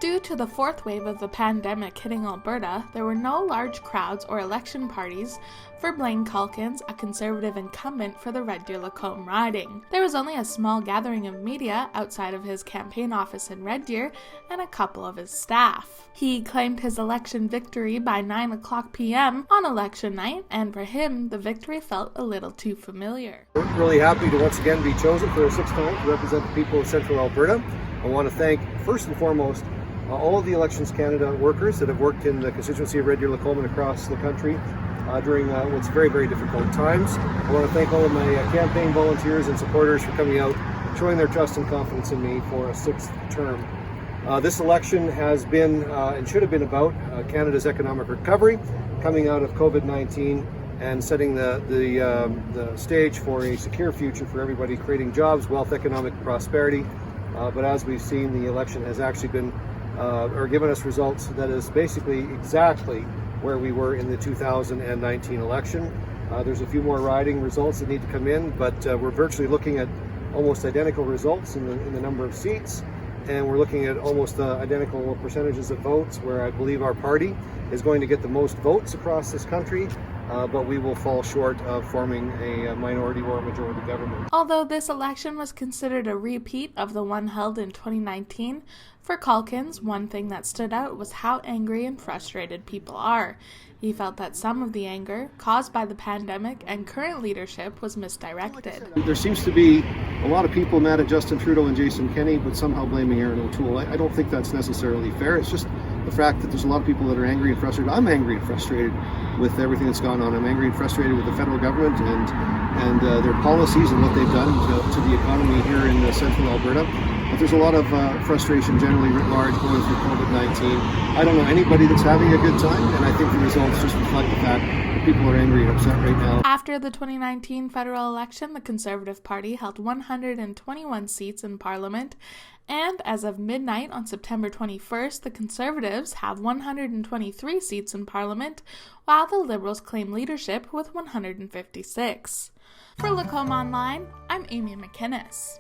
Due to the fourth wave of the pandemic hitting Alberta, there were no large crowds or election parties for Blaine Calkins, a Conservative incumbent for the Red Deer-Lacombe riding. There was only a small gathering of media outside of his campaign office in Red Deer and a couple of his staff. He claimed his election victory by 9:00 p.m. on election night, and for him, the victory felt a little too familiar. We're really happy to once again be chosen for the sixth time to represent the people of Central Alberta. I want to thank, first and foremost, all of the Elections Canada workers that have worked in the constituency of Red Deer-Lacombe and across the country during what's very, very difficult times. I want to thank all of my campaign volunteers and supporters for coming out, showing their trust and confidence in me for a sixth term. This election has been and should have been about Canada's economic recovery, coming out of COVID-19 and setting the stage for a secure future for everybody, creating jobs, wealth, economic prosperity. But as we've seen, the election has actually been or given us results that is basically exactly where we were in the 2019 election. There's a few more riding results that need to come in, but we're virtually looking at almost identical results in the number of seats, and we're looking at almost identical percentages of votes, where I believe our party is going to get the most votes across this country, but we will fall short of forming a minority or a majority government. Although this election was considered a repeat of the one held in 2019, for Calkins, one thing that stood out was how angry and frustrated people are. He felt that some of the anger caused by the pandemic and current leadership was misdirected. There seems to be a lot of people mad at Justin Trudeau and Jason Kenney, but somehow blaming Aaron O'Toole. I don't think that's necessarily fair. It's just the fact that there's a lot of people that are angry and frustrated. I'm angry and frustrated with everything that's gone on. I'm angry and frustrated with the federal government and their policies and what they've done to the economy here in central Alberta. But there's a lot of frustration generally writ large going through COVID-19. I don't know anybody that's having a good time, and I think the results just reflect the fact that people are angry and upset right now. After the 2019 federal election, the Conservative Party held 121 seats in Parliament, and as of midnight on September 21st, the Conservatives have 123 seats in Parliament, while the Liberals claim leadership with 156. For Lacombe Online, I'm Amy McInnes.